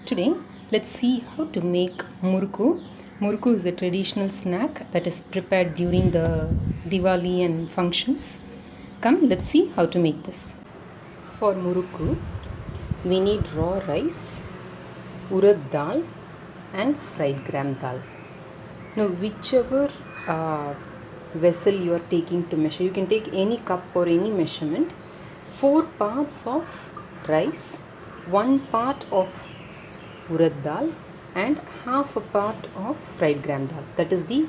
Today, let's see how to make Murukku. Murukku is a traditional snack that is prepared during the Diwali and functions. Come, let's see how to make this. For Murukku, we need raw rice, Urad dal, and fried gram dal. Now, whichever vessel you are taking to measure, you can take any cup or any measurement. 4 parts of rice, 1 part of urad dal, and half a part of fried gram dal. That is the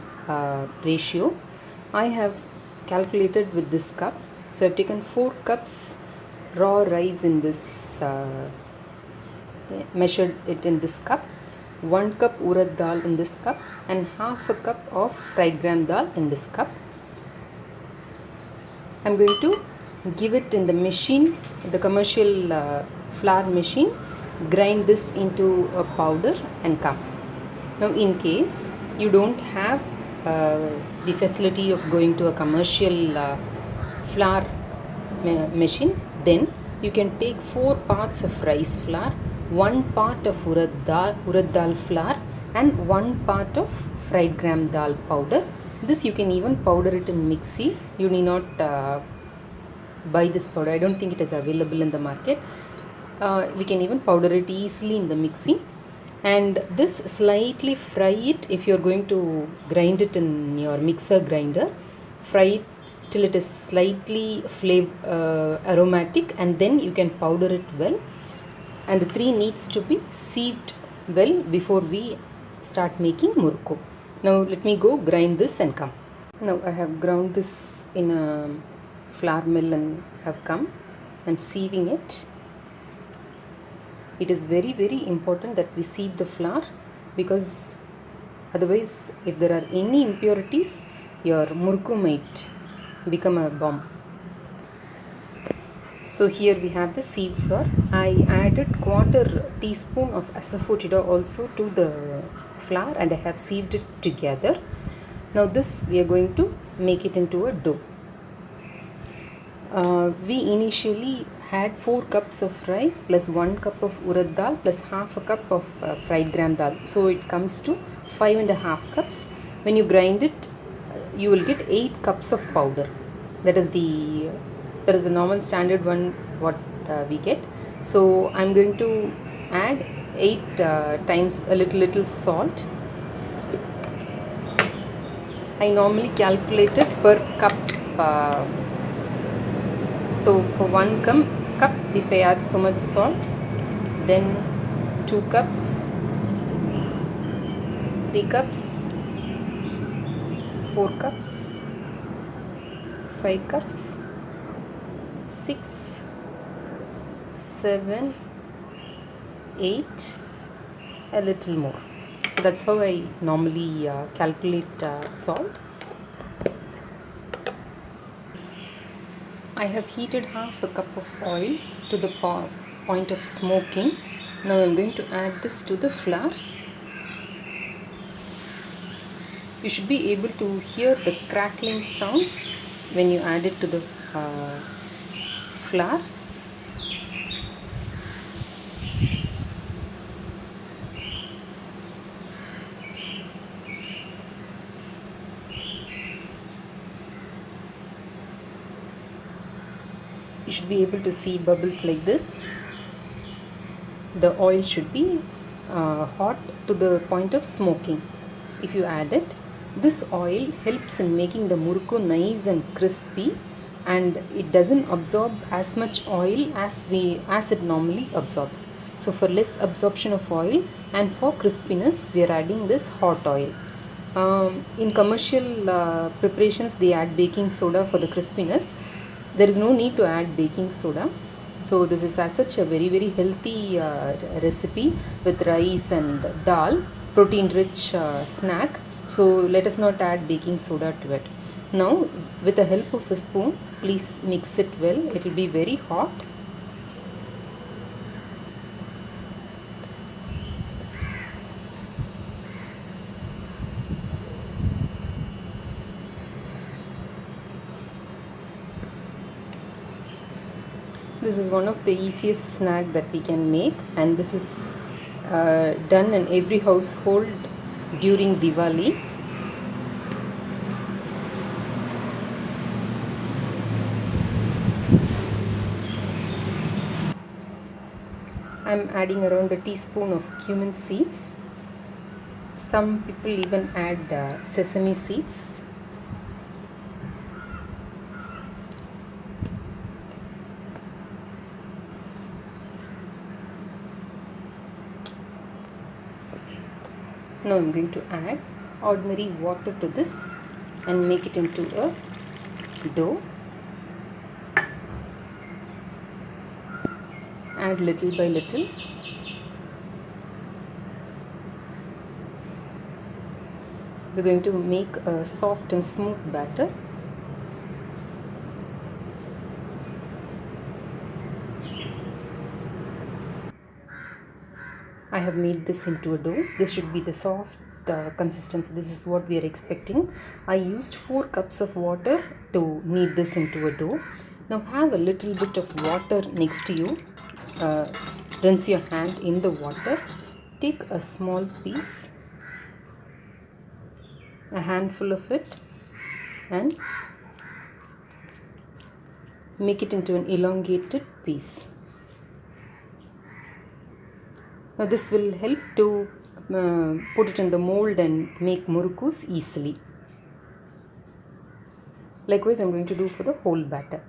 ratio. I have calculated with this cup. So I have taken 4 cups raw rice in this, measured it in this cup, 1 cup urad dal in this cup, and half a cup of fried gram dal in this cup. I am going to give it in the machine, the commercial flour machine, grind this into a powder and come. Now in case you don't have the facility of going to a commercial flour machine, then you can take 4 parts of rice flour, 1 part of urad dal flour, and 1 part of fried gram dal powder. This you can even powder it in mixie. You need not buy this powder. I don't think it is available in the market. We can even powder it easily in the mixie, and this slightly fry it. If you are going to grind it in your mixer grinder, fry it till it is slightly aromatic, and then you can powder it well. And the 3 needs to be sieved well before we start making Murukku. Now let me go grind this and come. Now I have ground this in a flour mill and have come. I am sieving it. It is very important that we sieve the flour, because otherwise if there are any impurities, your Murukku might become a bomb. So here we have the sieved flour. I added 1/4 teaspoon of Asafoetida also to the flour, and I have sieved it together. Now this we are going to make it into a dough. We initially had 4 cups of rice plus 1 cup of urad dal plus half a cup of fried gram dal. So it comes to 5.5 cups. When you grind it, you will get 8 cups of powder. That is the normal standard one what we get. So I'm going to add 8 times a little salt. I normally calculate it per cup. So for 1 cup, if I add so much salt, then 2 cups, 3 cups, 4 cups, 5 cups, 6, 7, 8, a little more. So that's how I normally calculate salt. I have heated half a cup of oil to the point of smoking. Now I am going to add this to the flour. You should be able to hear the crackling sound when you add it to the flour. You should be able to see bubbles like this. The oil should be hot to the point of smoking. If you add it, this oil helps in making the Murukku nice and crispy, and it doesn't absorb as much oil as it normally absorbs. So for less absorption of oil and for crispiness, we are adding this hot oil. In commercial preparations, they add baking soda for the crispiness. There is no need to add baking soda. So this is as such a very healthy recipe with rice and dal, protein rich snack. So let us not add baking soda to it. Now with the help of a spoon, please mix it well. It will be very hot. This is one of the easiest snack that we can make, and this is done in every household during Diwali. I'm adding around a teaspoon of cumin seeds. Some people even add sesame seeds. Now I'm going to add ordinary water to this and make it into a dough. Add little by little. We're going to make a soft and smooth batter. I have made this into a dough. This should be the soft consistency. This is what we are expecting. I used 4 cups of water to knead this into a dough. Now have a little bit of water next to you. Rinse your hand in the water. Take a small piece, a handful of it, and make it into an elongated piece. Now this will help to put it in the mold and make murukkus easily. Likewise, I'm going to do for the whole batter.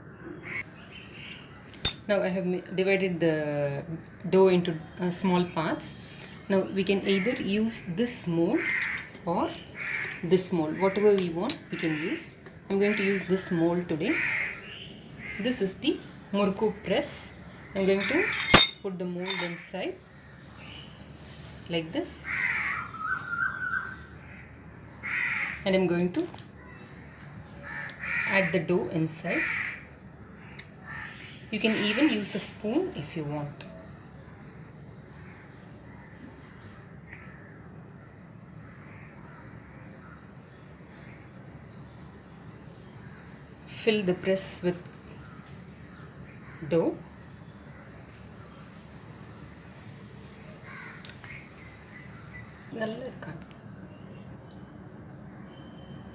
Now I have divided the dough into small parts. Now we can either use this mold or this mold. Whatever we want, we can use. I'm going to use this mold today. This is the Murukku press. I'm going to put the mold inside like this, and I'm going to add the dough inside. You can even use a spoon if you want. Fill the press with dough.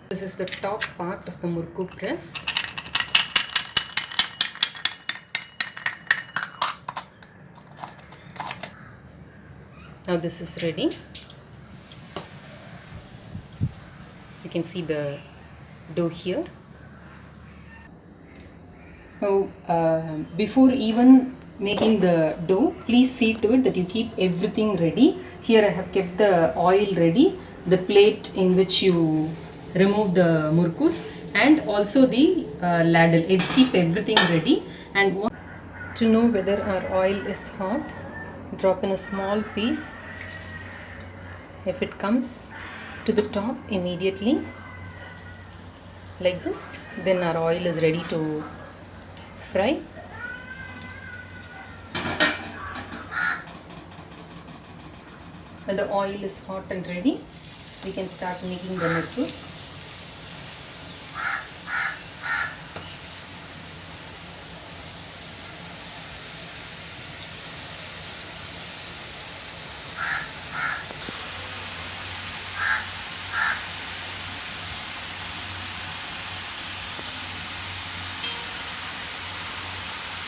This is the top part of the Murukku press. Now this is ready. You can see the dough here. Now before even making the dough, please see to it that you keep everything ready. Here I have kept the oil ready, the plate in which you remove the murukkus, and also the ladle. Keep everything ready. And to know whether our oil is hot, drop in a small piece. If it comes to the top immediately like this, then our oil is ready to fry. When the oil is hot and ready, we can start making the murukkus.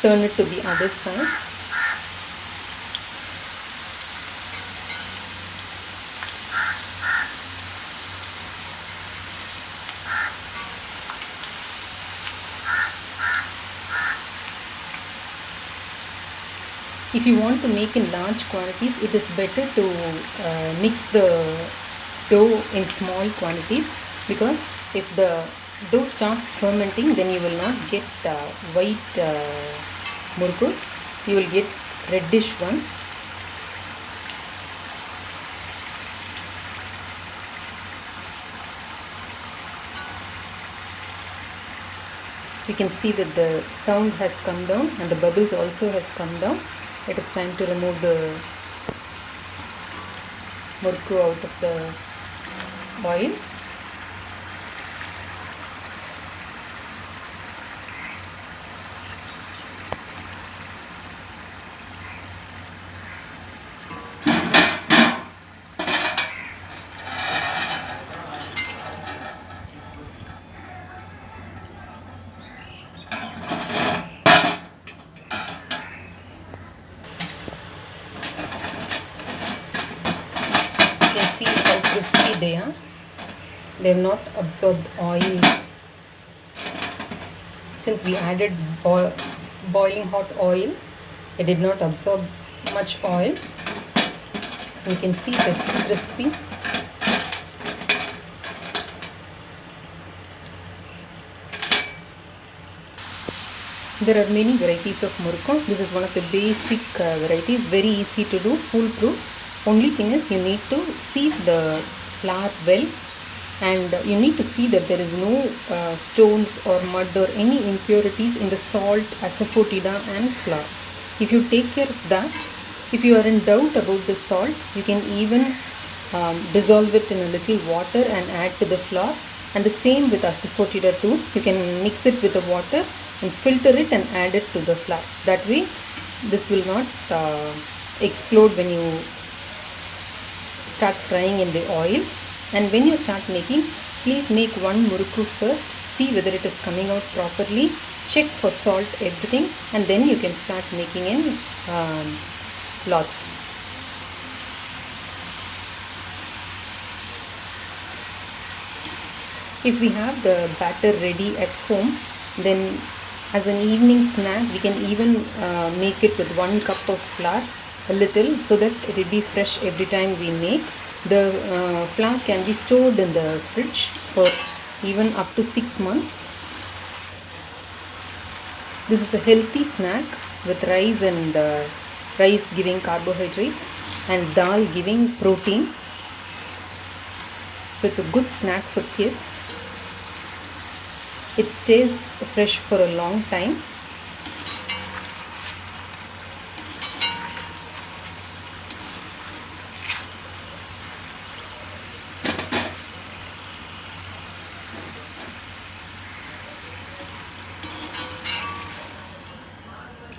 Turn it to the other side. If you want to make in large quantities, it is better to mix the dough in small quantities, because if the dough starts fermenting, then you will not get white murukkus. You will get reddish ones. You can see that the sound has come down and the bubbles also has come down. It is time to remove the murukku out of the oil. crispy they are. They have not absorbed oil. Since we added boiling hot oil, it did not absorb much oil. You can see it is crispy. There are many varieties of murukku. This is one of the basic varieties, very easy to do, foolproof. Only thing is you need to sieve the flour well, and you need to see that there is no stones or mud or any impurities in the salt, asafoetida and flour. If you take care of that, if you are in doubt about the salt, you can even dissolve it in a little water and add to the flour. And the same with asafoetida too. You can mix it with the water and filter it and add it to the flour. That way this will not explode when you start frying in the oil. And when you start making, please make one murukku first, see whether it is coming out properly, check for salt, everything, and then you can start making in lots. If we have the batter ready at home, then as an evening snack we can even make it with 1 cup of flour, a little, so that it will be fresh every time we make. The flour can be stored in the fridge for even up to 6 months. This is a healthy snack with rice, and rice giving carbohydrates and dhal giving protein. So it's a good snack for kids. It stays fresh for a long time.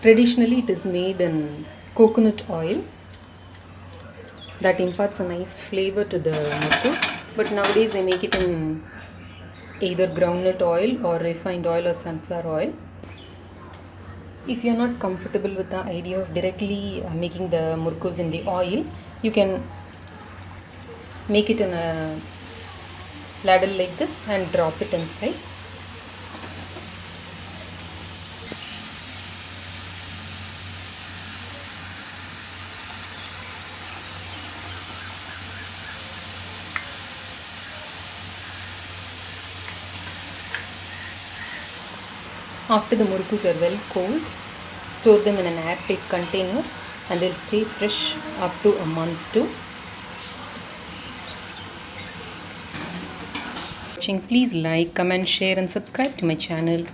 Traditionally, it is made in coconut oil. That imparts a nice flavor to the murukkus. But nowadays they make it in either groundnut oil or refined oil or sunflower oil. If you are not comfortable with the idea of directly making the murukkus in the oil, you can make it in a ladle like this and drop it inside. After the murukkus are well cold, store them in an airtight container and they'll stay fresh up to a month too. Please like, comment, share and subscribe to my channel.